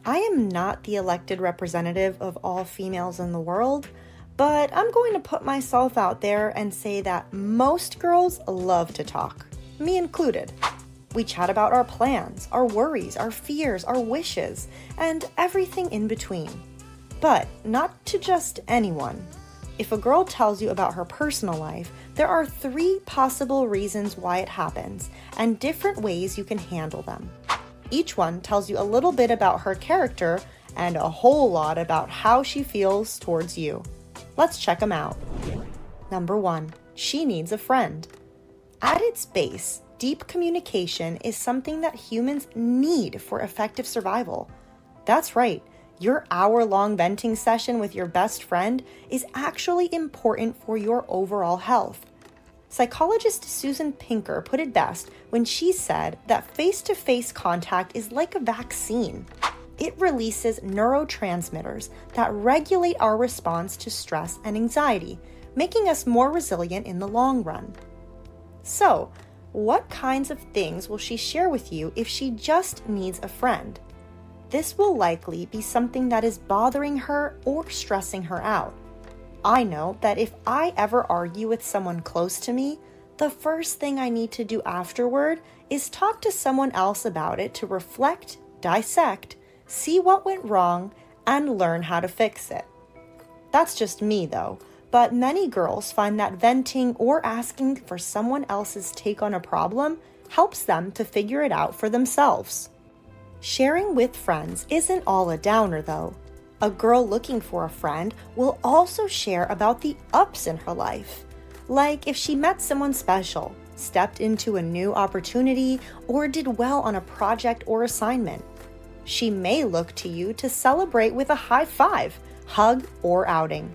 I am not the elected representative of all females in the world, but I'm going to put myself out there and say that most girls love to talk, me included. We chat about our plans, our worries, our fears, our wishes, and everything in between. But not to just anyone. If a girl tells you about her personal life, there are 3 possible reasons why it happens, and different ways you can handle them. Each one tells you a little bit about her character and a whole lot about how she feels towards you. Let's check them out. Number 1, she needs a friend. At its base, deep communication is something that humans need for effective survival. That's right, your hour-long venting session with your best friend is actually important for your overall health. Psychologist Susan Pinker put it best when she said that face-to-face contact is like a vaccine. It releases neurotransmitters that regulate our response to stress and anxiety, making us more resilient in the long run. So, what kinds of things will she share with you if she just needs a friend? This will likely be something that is bothering her or stressing her out. I know that if I ever argue with someone close to me, the first thing I need to do afterward is talk to someone else about it to reflect, dissect, see what went wrong, and learn how to fix it. That's just me though, but many girls find that venting or asking for someone else's take on a problem helps them to figure it out for themselves. Sharing with friends isn't all a downer though. A girl looking for a friend will also share about the ups in her life, like if she met someone special, stepped into a new opportunity, or did well on a project or assignment. She may look to you to celebrate with a high five, hug, or outing.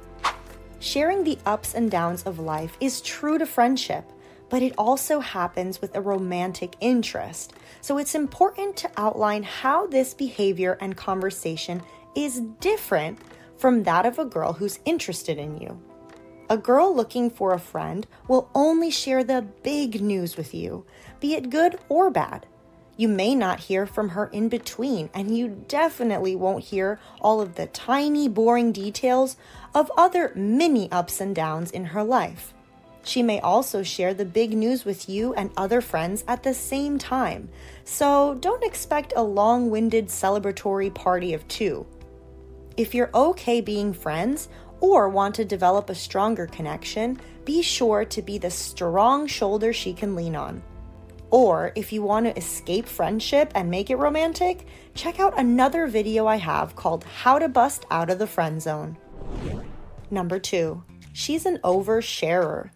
Sharing the ups and downs of life is true to friendship, but it also happens with a romantic interest, so it's important to outline how this behavior and conversation is different from that of a girl who's interested in you. A girl looking for a friend will only share the big news with you, be it good or bad. You may not hear from her in between, and you definitely won't hear all of the tiny, boring details of other mini ups and downs in her life. She may also share the big news with you and other friends at the same time, so don't expect a long-winded celebratory party of 2. If you're okay being friends or want to develop a stronger connection, be sure to be the strong shoulder she can lean on. Or if you want to escape friendship and make it romantic, check out another video I have called How to Bust Out of the Friend Zone. Number 2, she's an oversharer.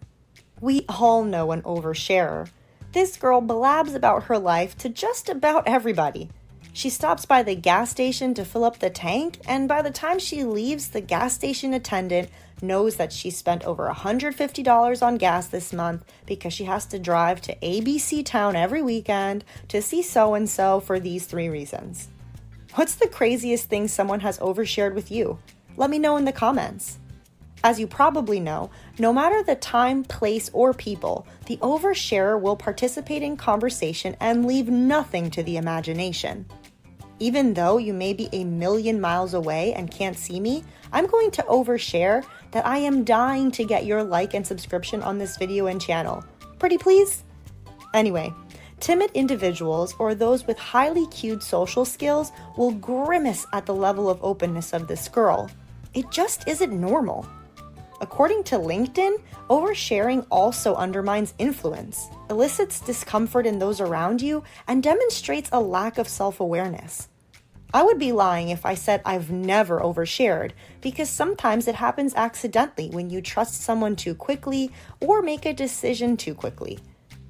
We all know an oversharer. This girl blabs about her life to just about everybody. She stops by the gas station to fill up the tank, and by the time she leaves, the gas station attendant knows that she spent over $150 on gas this month because she has to drive to ABC town every weekend to see so-and-so for these 3 reasons. What's the craziest thing someone has overshared with you? Let me know in the comments. As you probably know, no matter the time, place, or people, the oversharer will participate in conversation and leave nothing to the imagination. Even though you may be a million miles away and can't see me, I'm going to overshare that I am dying to get your like and subscription on this video and channel. Pretty please? Anyway, timid individuals or those with highly cued social skills will grimace at the level of openness of this girl. It just isn't normal. According to LinkedIn, oversharing also undermines influence, elicits discomfort in those around you, and demonstrates a lack of self-awareness. I would be lying if I said I've never overshared, because sometimes it happens accidentally when you trust someone too quickly or make a decision too quickly.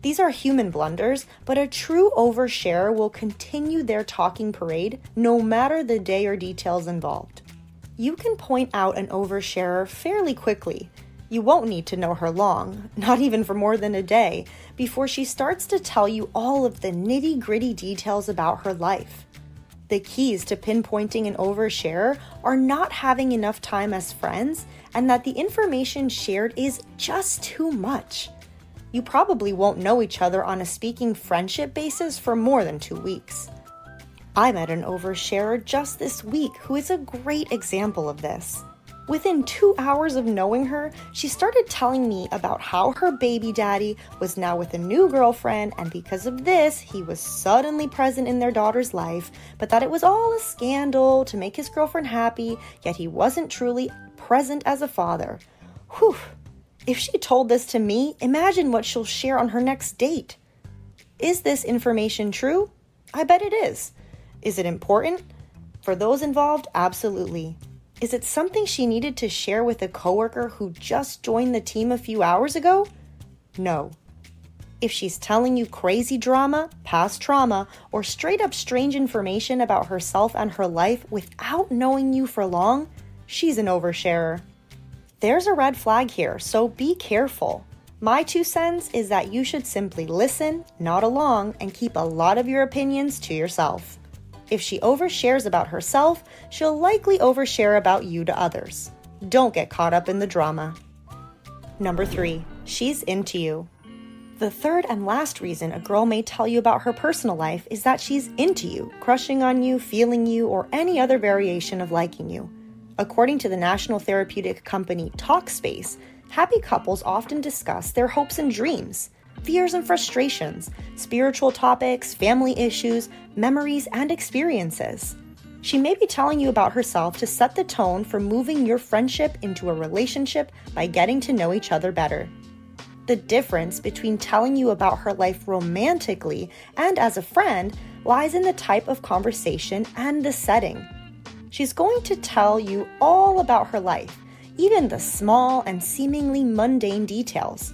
These are human blunders, but a true oversharer will continue their talking parade no matter the day or details involved. You can point out an oversharer fairly quickly. You won't need to know her long, not even for more than a day, before she starts to tell you all of the nitty-gritty details about her life. The keys to pinpointing an oversharer are not having enough time as friends and that the information shared is just too much. You probably won't know each other on a speaking friendship basis for more than 2 weeks. I met an oversharer just this week who is a great example of this. Within 2 hours of knowing her, she started telling me about how her baby daddy was now with a new girlfriend, and because of this, he was suddenly present in their daughter's life, but that it was all a scandal to make his girlfriend happy, yet he wasn't truly present as a father. Whew! If she told this to me, imagine what she'll share on her next date. Is this information true? I bet it is. Is it important? For those involved, absolutely. Is it something she needed to share with a coworker who just joined the team a few hours ago? No. If she's telling you crazy drama, past trauma, or straight up strange information about herself and her life without knowing you for long, she's an oversharer. There's a red flag here, so be careful. My 2 cents is that you should simply listen, nod along, and keep a lot of your opinions to yourself. If she overshares about herself, she'll likely overshare about you to others. Don't get caught up in the drama. Number 3, she's into you. The third and last reason a girl may tell you about her personal life is that she's into you, crushing on you, feeling you, or any other variation of liking you. According to the national therapeutic company Talkspace, happy couples often discuss their hopes and dreams, fears and frustrations, spiritual topics, family issues, memories, and experiences. She may be telling you about herself to set the tone for moving your friendship into a relationship by getting to know each other better. The difference between telling you about her life romantically and as a friend lies in the type of conversation and the setting. She's going to tell you all about her life, even the small and seemingly mundane details.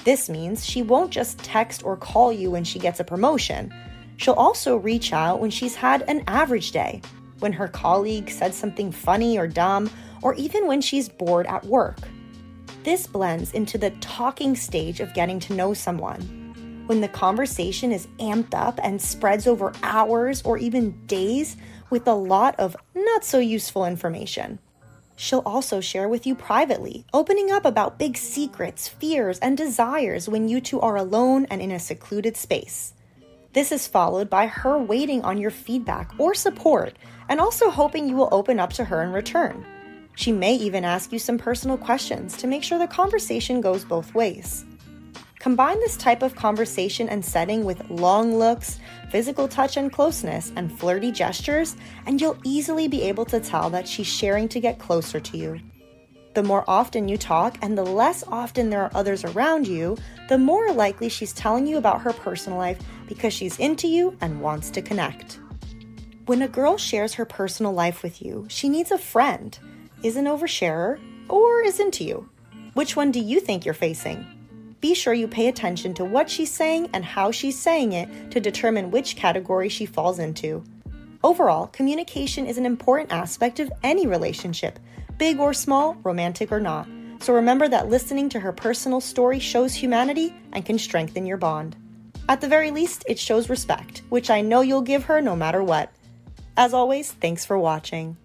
This means she won't just text or call you when she gets a promotion. She'll also reach out when she's had an average day, when her colleague said something funny or dumb, or even when she's bored at work. This blends into the talking stage of getting to know someone. When the conversation is amped up and spreads over hours or even days with a lot of not so useful information. She'll also share with you privately, opening up about big secrets, fears, and desires when you two are alone and in a secluded space. This is followed by her waiting on your feedback or support, and also hoping you will open up to her in return. She may even ask you some personal questions to make sure the conversation goes both ways. Combine this type of conversation and setting with long looks, physical touch and closeness, and flirty gestures, and you'll easily be able to tell that she's sharing to get closer to you. The more often you talk and the less often there are others around you, the more likely she's telling you about her personal life because she's into you and wants to connect. When a girl shares her personal life with you, she needs a friend, is an oversharer, or is into you. Which one do you think you're facing? Be sure you pay attention to what she's saying and how she's saying it to determine which category she falls into. Overall, communication is an important aspect of any relationship, big or small, romantic or not. So remember that listening to her personal story shows humanity and can strengthen your bond. At the very least, it shows respect, which I know you'll give her no matter what. As always, thanks for watching.